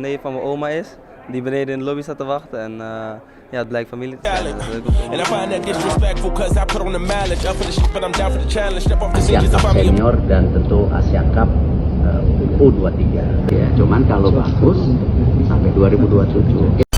Nee van mijn oma is, die beneden in de lobby staat te wachten en ja, het blijkt familie te zijn. Dus ik hoef And I find that disrespectful cause I put on the mileage. Up for the shit but I'm down for the challenge. Step off the Asia scene just to Cup find me a senior dan tentu Asia Cup U23 ya. Cuman kalau bagus sampai 2027.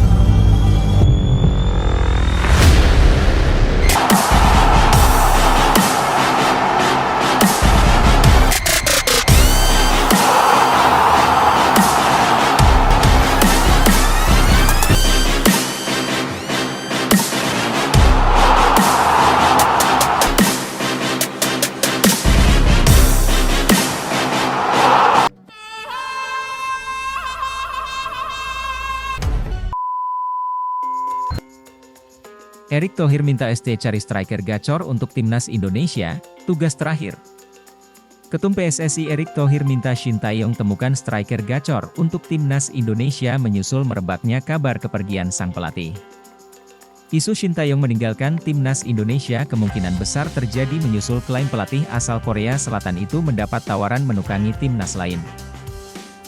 Erick Thohir minta ST cari striker gacor untuk timnas Indonesia, tugas terakhir. Ketum PSSI Erick Thohir minta Shin Tae-yong temukan striker gacor untuk timnas Indonesia menyusul merebaknya kabar kepergian sang pelatih. Isu Shin Tae-yong meninggalkan timnas Indonesia kemungkinan besar terjadi menyusul klaim pelatih asal Korea Selatan itu mendapat tawaran menukangi timnas lain.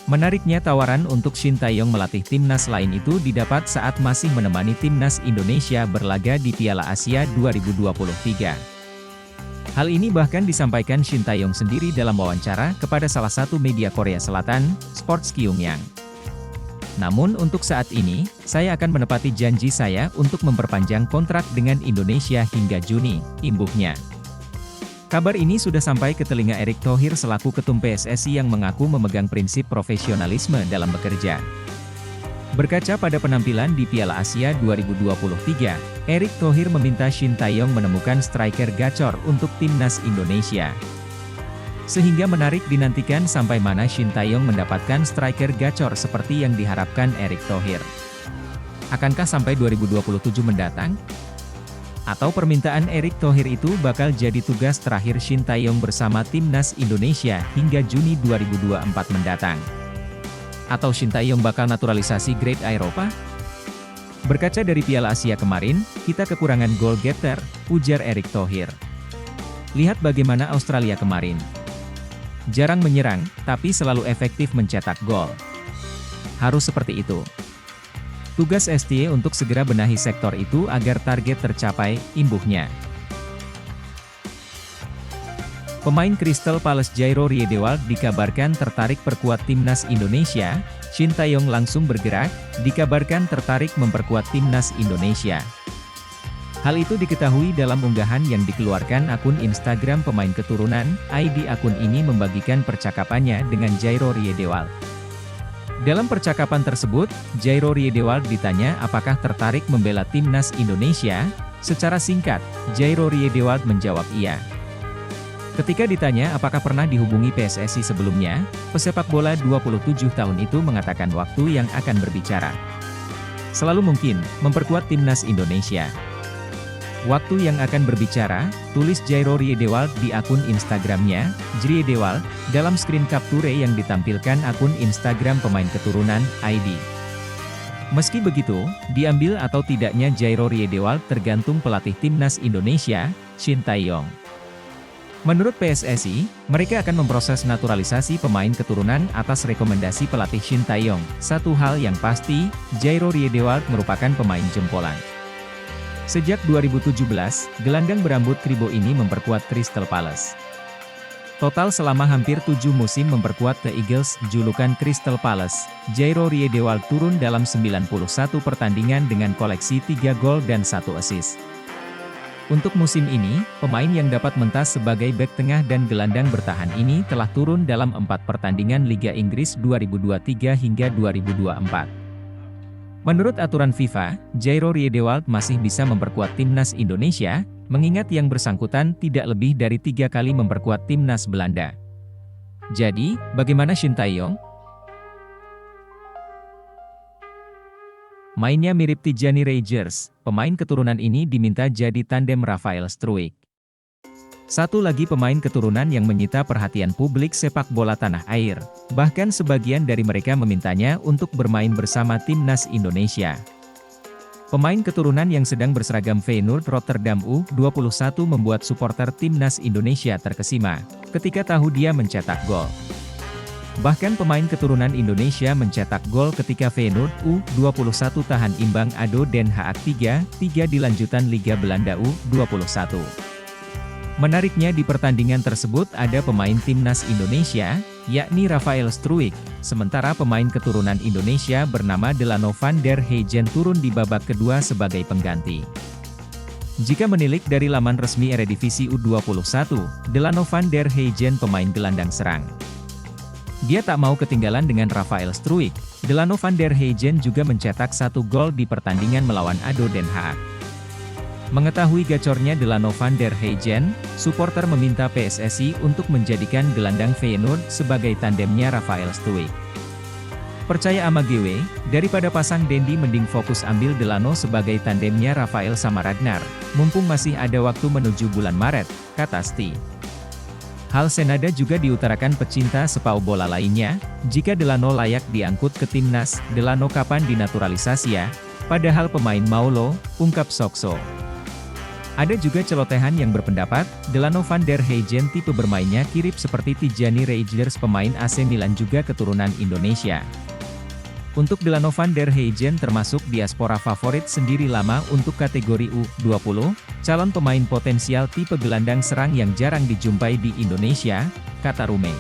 Menariknya tawaran untuk Shin Tae-yong melatih timnas lain itu didapat saat masih menemani timnas Indonesia berlaga di Piala Asia 2023. Hal ini bahkan disampaikan Shin Tae-yong sendiri dalam wawancara kepada salah satu media Korea Selatan, Sports Kyungyang. Namun untuk saat ini, saya akan menepati janji saya untuk memperpanjang kontrak dengan Indonesia hingga Juni, imbuhnya. Kabar ini sudah sampai ke telinga Erick Thohir selaku ketum PSSI yang mengaku memegang prinsip profesionalisme dalam bekerja. Berkaca pada penampilan di Piala Asia 2023, Erick Thohir meminta Shin Tae-yong menemukan striker gacor untuk timnas Indonesia. Sehingga menarik dinantikan sampai mana Shin Tae-yong mendapatkan striker gacor seperti yang diharapkan Erick Thohir. Akankah sampai 2027 mendatang? Atau permintaan Erick Thohir itu bakal jadi tugas terakhir Shin Tae-yong bersama timnas Indonesia hingga Juni 2024 mendatang? Atau Shin Tae-yong bakal naturalisasi Grade A Eropa? Berkaca dari Piala Asia kemarin, kita kekurangan goal getter, ujar Erick Thohir. Lihat bagaimana Australia kemarin. Jarang menyerang, tapi selalu efektif mencetak gol. Harus seperti itu. Tugas ST untuk segera benahi sektor itu agar target tercapai, imbuhnya. Pemain Crystal Palace Jairo Riedewald dikabarkan tertarik perkuat timnas Indonesia. Shin Tae-yong langsung bergerak, dikabarkan tertarik memperkuat timnas Indonesia. Hal itu diketahui dalam unggahan yang dikeluarkan akun Instagram pemain keturunan. ID akun ini membagikan percakapannya dengan Jairo Riedewald. Dalam percakapan tersebut, Jairo Riedewald ditanya apakah tertarik membela timnas Indonesia. Secara singkat, Jairo Riedewald menjawab iya. Ketika ditanya apakah pernah dihubungi PSSI sebelumnya, pesepak bola 27 tahun itu mengatakan waktu yang akan berbicara. Selalu mungkin, memperkuat timnas Indonesia. Waktu yang akan berbicara, tulis Jairo Riedewald di akun Instagramnya, Jriedewald, dalam screen capture yang ditampilkan akun Instagram pemain keturunan, ID. Meski begitu, diambil atau tidaknya Jairo Riedewald tergantung pelatih timnas Indonesia, Shin Tae-yong. Menurut PSSI, mereka akan memproses naturalisasi pemain keturunan atas rekomendasi pelatih Shin Tae-yong. Satu hal yang pasti, Jairo Riedewald merupakan pemain jempolan. Sejak 2017, gelandang berambut kribo ini memperkuat Crystal Palace. Total selama hampir 7 musim memperkuat The Eagles, julukan Crystal Palace, Jairo Riedewald turun dalam 91 pertandingan dengan koleksi 3 gol dan 1 assist. Untuk musim ini, pemain yang dapat mentas sebagai bek tengah dan gelandang bertahan ini telah turun dalam 4 pertandingan Liga Inggris 2023 hingga 2024. Menurut aturan FIFA, Jairo Riedewald masih bisa memperkuat timnas Indonesia, mengingat yang bersangkutan tidak lebih dari 3 kali memperkuat timnas Belanda. Jadi, bagaimana Shin Tae-yong? Mainnya mirip Tijani Rangers, pemain keturunan ini diminta jadi tandem Rafael Struijk. Satu lagi pemain keturunan yang menyita perhatian publik sepak bola tanah air. Bahkan sebagian dari mereka memintanya untuk bermain bersama timnas Indonesia. Pemain keturunan yang sedang berseragam Feyenoord Rotterdam U21 membuat supporter timnas Indonesia terkesima ketika tahu dia mencetak gol. Bahkan pemain keturunan Indonesia mencetak gol ketika Feyenoord U21 tahan imbang ADO Den Haag 3-3 di lanjutan Liga Belanda U21. Menariknya di pertandingan tersebut ada pemain timnas Indonesia, yakni Rafael Struijk, sementara pemain keturunan Indonesia bernama Delano van der Heijden turun di babak kedua sebagai pengganti. Jika menilik dari laman resmi Eredivisie U21, Delano van der Heijden pemain gelandang serang. Dia tak mau ketinggalan dengan Rafael Struijk. Delano van der Heijden juga mencetak 1 gol di pertandingan melawan ADO Den Haag. Mengetahui gacornya Delano van der Heijden, supporter meminta PSSI untuk menjadikan gelandang Feyenoord sebagai tandemnya Rafael Struijk. Percaya ama GW, daripada pasang Dendi mending fokus ambil Delano sebagai tandemnya Rafael sama Ragnar, mumpung masih ada waktu menuju bulan Maret, kata Sti. Hal senada juga diutarakan pecinta sepak bola lainnya, jika Delano layak diangkut ke timnas, Delano kapan dinaturalisasi ya? Padahal pemain mau loh, ungkap Sokso. Ada juga celotehan yang berpendapat, Delano van der Heijden tipe bermainnya kirip seperti Tijani Reijers pemain AC Milan juga keturunan Indonesia. Untuk Delano van der Heijden termasuk diaspora favorit sendiri lama untuk kategori U20, calon pemain potensial tipe gelandang serang yang jarang dijumpai di Indonesia, kata Rume.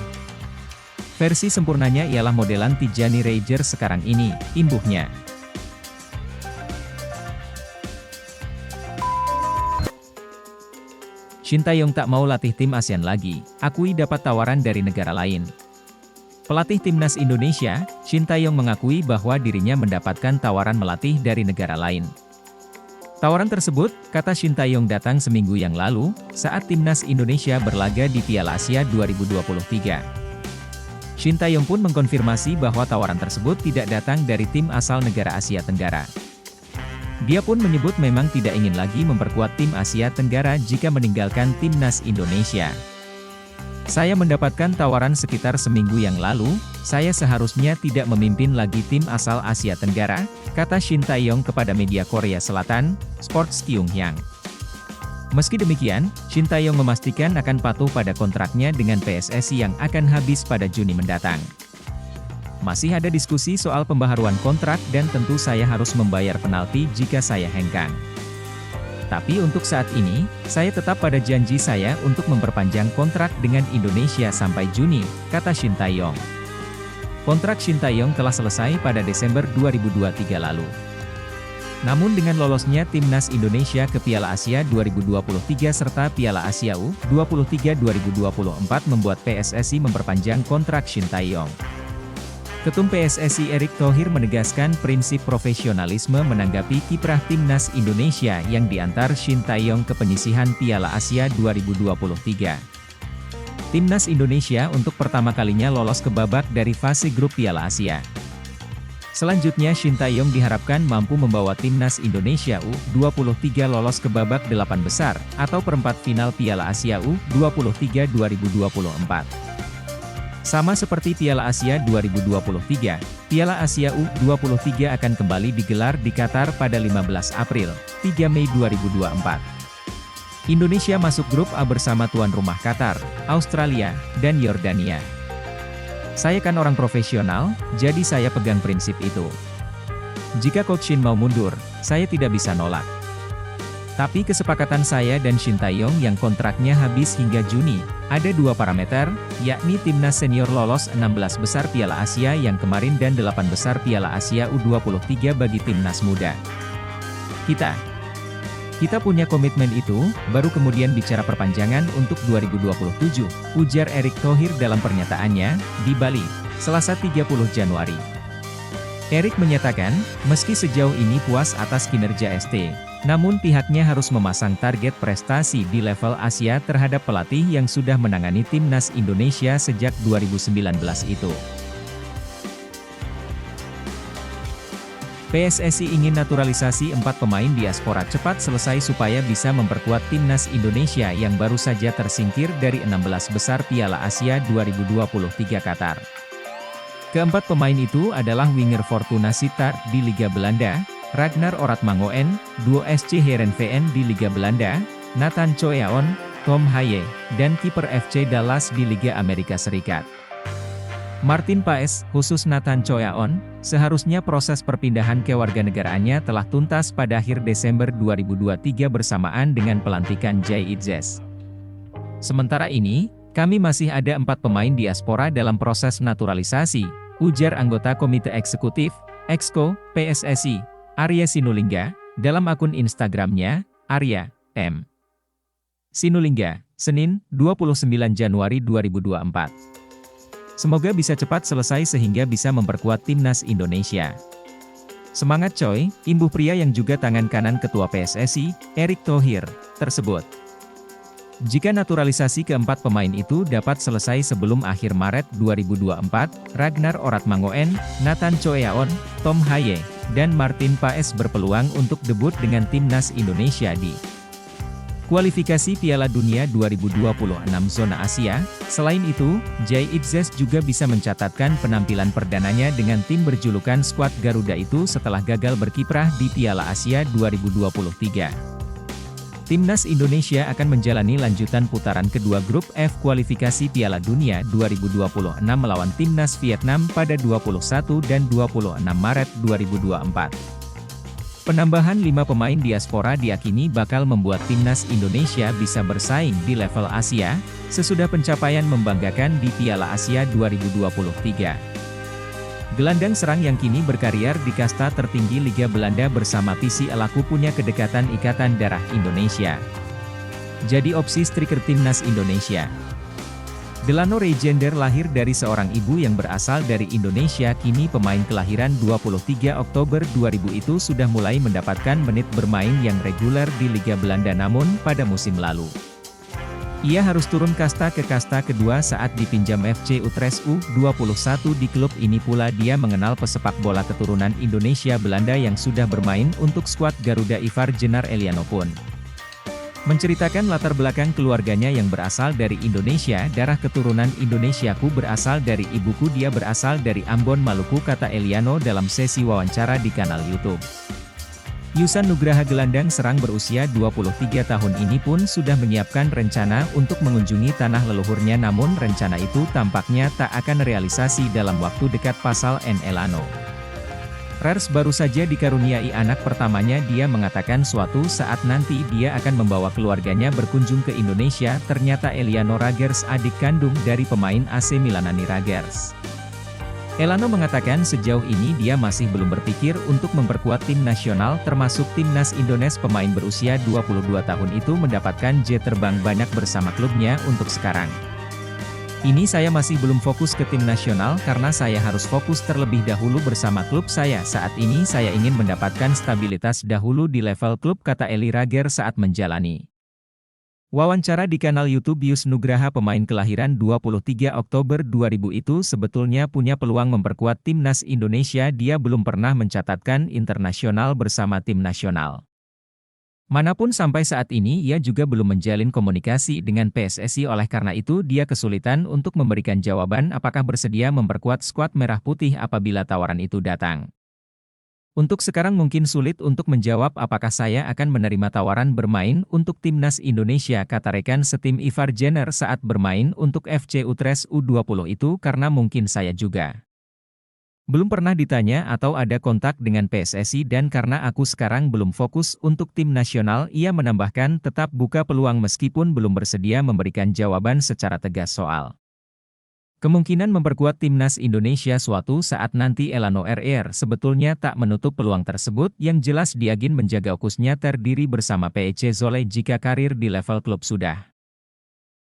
Versi sempurnanya ialah modelan Tijani Reijers sekarang ini, imbuhnya. Sintayong tak mau latih tim ASEAN lagi, akui dapat tawaran dari negara lain. Pelatih timnas Indonesia, Sintayong mengakui bahwa dirinya mendapatkan tawaran melatih dari negara lain. Tawaran tersebut, kata Sintayong datang seminggu yang lalu, saat timnas Indonesia berlaga di Piala Asia 2023. Sintayong pun mengkonfirmasi bahwa tawaran tersebut tidak datang dari tim asal negara Asia Tenggara. Dia pun menyebut memang tidak ingin lagi memperkuat tim Asia Tenggara jika meninggalkan timnas Indonesia. Saya mendapatkan tawaran sekitar seminggu yang lalu, saya seharusnya tidak memimpin lagi tim asal Asia Tenggara, kata Sintayong kepada media Korea Selatan, Sports Kyungyang. Meski demikian, Sintayong memastikan akan patuh pada kontraknya dengan PSSI yang akan habis pada Juni mendatang. Masih ada diskusi soal pembaharuan kontrak dan tentu saya harus membayar penalti jika saya hengkang. Tapi untuk saat ini, saya tetap pada janji saya untuk memperpanjang kontrak dengan Indonesia sampai Juni, kata Sintayong. Kontrak Sintayong telah selesai pada Desember 2023 lalu. Namun dengan lolosnya timnas Indonesia ke Piala Asia 2023 serta Piala Asia U23 2024 membuat PSSI memperpanjang kontrak Sintayong. Ketum PSSI Erick Thohir menegaskan prinsip profesionalisme menanggapi kiprah timnas Indonesia yang diantar Sintayong ke penyisihan Piala Asia 2023. Timnas Indonesia untuk pertama kalinya lolos ke babak dari fase grup Piala Asia. Selanjutnya Sintayong diharapkan mampu membawa timnas Indonesia U23 lolos ke babak 8 besar, atau perempat final Piala Asia U23 2024. Sama seperti Piala Asia 2023, Piala Asia U23 akan kembali digelar di Qatar pada 15 April, 3 Mei 2024. Indonesia masuk grup A bersama tuan rumah Qatar, Australia, dan Yordania. Saya kan orang profesional, jadi saya pegang prinsip itu. Jika Coach Shin mau mundur, saya tidak bisa nolak. Tapi kesepakatan saya dan Sintayong yang kontraknya habis hingga Juni, ada dua parameter, yakni timnas senior lolos 16 besar Piala Asia yang kemarin dan 8 besar Piala Asia U23 bagi timnas muda. Kita punya komitmen itu, baru kemudian bicara perpanjangan untuk 2027, ujar Erick Thohir dalam pernyataannya, di Bali, Selasa 30 Januari. Erick menyatakan, meski sejauh ini puas atas kinerja ST, namun pihaknya harus memasang target prestasi di level Asia terhadap pelatih yang sudah menangani timnas Indonesia sejak 2019 itu. PSSI ingin naturalisasi 4 pemain diaspora cepat selesai supaya bisa memperkuat timnas Indonesia yang baru saja tersingkir dari 16 besar Piala Asia 2023 Qatar. Keempat pemain itu adalah winger Fortuna Sittard di Liga Belanda, Ragnar Oratmangoen, duo SC Heerenveen di Liga Belanda, Nathan Choeaon, Tom Haye, dan kiper FC Dallas di Liga Amerika Serikat. Martin Paes, khusus Nathan Choyaon, seharusnya proses perpindahan kewarganegaraannya telah tuntas pada akhir Desember 2023 bersamaan dengan pelantikan Jay Itzes. Sementara ini, kami masih ada 4 pemain diaspora dalam proses naturalisasi, ujar anggota Komite Eksekutif, Exco, PSSI, Arya Sinulinga, dalam akun Instagramnya, Arya, M. Sinulinga, Senin, 29 Januari 2024. Semoga bisa cepat selesai sehingga bisa memperkuat timnas Indonesia. Semangat coy, imbuh pria yang juga tangan kanan Ketua PSSI, Erick Thohir, tersebut. Jika naturalisasi keempat pemain itu dapat selesai sebelum akhir Maret 2024, Ragnar Oratmangoen, Nathan Choyaon, Tom Haye, dan Martin Paes berpeluang untuk debut dengan timnas Indonesia di kualifikasi Piala Dunia 2026 zona Asia. Selain itu, Jay Itzes juga bisa mencatatkan penampilan perdananya dengan tim berjulukan skuad Garuda itu setelah gagal berkiprah di Piala Asia 2023. Timnas Indonesia akan menjalani lanjutan putaran kedua grup F kualifikasi Piala Dunia 2026 melawan timnas Vietnam pada 21 dan 26 Maret 2024. Penambahan 5 pemain diaspora diyakini bakal membuat timnas Indonesia bisa bersaing di level Asia, sesudah pencapaian membanggakan di Piala Asia 2023. Gelandang serang yang kini berkarier di kasta tertinggi Liga Belanda bersama PC Elaku punya kedekatan ikatan darah Indonesia. Jadi opsi striker timnas Indonesia. Delano Regender lahir dari seorang ibu yang berasal dari Indonesia. Kini pemain kelahiran 23 Oktober 2000 itu sudah mulai mendapatkan menit bermain yang reguler di Liga Belanda, namun pada musim lalu ia harus turun kasta ke kasta kedua saat dipinjam FC Utrecht U21. Di klub ini pula dia mengenal pesepak bola keturunan Indonesia Belanda yang sudah bermain untuk skuad Garuda. Ivar Jenar Eliano pun menceritakan latar belakang keluarganya yang berasal dari Indonesia. Darah keturunan Indonesiaku berasal dari ibuku, dia berasal dari Ambon, Maluku, kata Eliano dalam sesi wawancara di kanal YouTube. Yusan Nugraha, gelandang serang berusia 23 tahun ini pun sudah menyiapkan rencana untuk mengunjungi tanah leluhurnya, namun rencana itu tampaknya tak akan realisasi dalam waktu dekat, pasal N. Elano. Rers baru saja dikaruniai anak pertamanya. Dia mengatakan suatu saat nanti dia akan membawa keluarganya berkunjung ke Indonesia. Ternyata Eliano Ragers, adik kandung dari pemain AC Milan Nani Ragers. Elano mengatakan sejauh ini dia masih belum berpikir untuk memperkuat tim nasional, termasuk timnas Indonesia. Pemain berusia 22 tahun itu mendapatkan jet terbang banyak bersama klubnya untuk sekarang. Ini saya masih belum fokus ke tim nasional karena saya harus fokus terlebih dahulu bersama klub saya. Saat ini saya ingin mendapatkan stabilitas dahulu di level klub, kata Eli Rager saat menjalani wawancara di kanal YouTube Yus Nugraha. Pemain kelahiran 23 Oktober 2000 itu sebetulnya punya peluang memperkuat timnas Indonesia. Dia belum pernah mencatatkan internasional bersama tim nasional manapun sampai saat ini. Ia juga belum menjalin komunikasi dengan PSSI, oleh karena itu dia kesulitan untuk memberikan jawaban apakah bersedia memperkuat skuad merah putih apabila tawaran itu datang. Untuk sekarang mungkin sulit untuk menjawab apakah saya akan menerima tawaran bermain untuk timnas Indonesia, kata rekan setim Ivar Jenar saat bermain untuk FC Utrecht U20 itu, karena mungkin saya juga belum pernah ditanya atau ada kontak dengan PSSI, dan karena aku sekarang belum fokus untuk tim nasional. Ia menambahkan tetap buka peluang meskipun belum bersedia memberikan jawaban secara tegas soal kemungkinan memperkuat timnas Indonesia suatu saat nanti. Elano RR sebetulnya tak menutup peluang tersebut. Yang jelas dia ingin menjaga fokusnya terdiri bersama PEC Zole. Jika karir di level klub sudah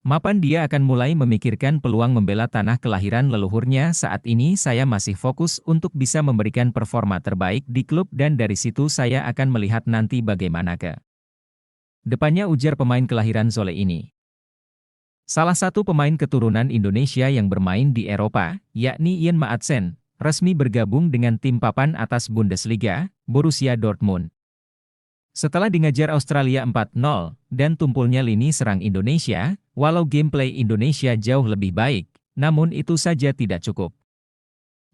mapan, dia akan mulai memikirkan peluang membela tanah kelahiran leluhurnya. Saat ini saya masih fokus untuk bisa memberikan performa terbaik di klub, dan dari situ saya akan melihat nanti bagaimana ke depannya, ujar pemain kelahiran Zole ini. Salah satu pemain keturunan Indonesia yang bermain di Eropa, yakni Ian Maatsen, resmi bergabung dengan tim papan atas Bundesliga, Borussia Dortmund. Setelah dingajar Australia 4-0, dan tumpulnya lini serang Indonesia, walau gameplay Indonesia jauh lebih baik, namun itu saja tidak cukup.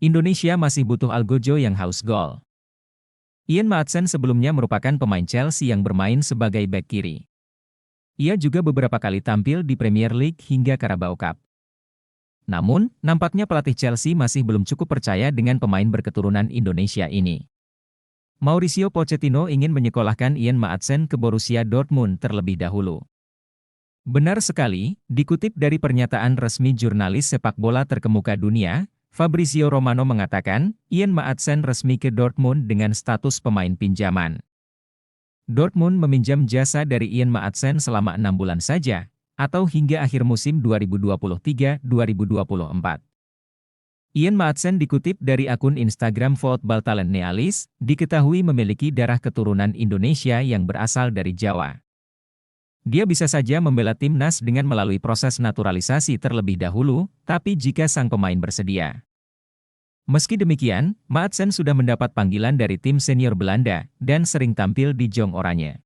Indonesia masih butuh Algojo yang haus gol. Ian Maatsen sebelumnya merupakan pemain Chelsea yang bermain sebagai bek kiri. Ia juga beberapa kali tampil di Premier League hingga Carabao Cup. Namun, nampaknya pelatih Chelsea masih belum cukup percaya dengan pemain berketurunan Indonesia ini. Mauricio Pochettino ingin menyekolahkan Ian Maatsen ke Borussia Dortmund terlebih dahulu. Benar sekali, dikutip dari pernyataan resmi jurnalis sepak bola terkemuka dunia, Fabrizio Romano mengatakan, Ian Maatsen resmi ke Dortmund dengan status pemain pinjaman. Dortmund meminjam jasa dari Ian Maatsen selama 6 bulan saja, atau hingga akhir musim 2023-2024. Ian Maatsen dikutip dari akun Instagram Football Talent Nealis, diketahui memiliki darah keturunan Indonesia yang berasal dari Jawa. Dia bisa saja membela timnas dengan melalui proses naturalisasi terlebih dahulu, tapi jika sang pemain bersedia. Meski demikian, Maatsen sudah mendapat panggilan dari tim senior Belanda dan sering tampil di Jong Oranje.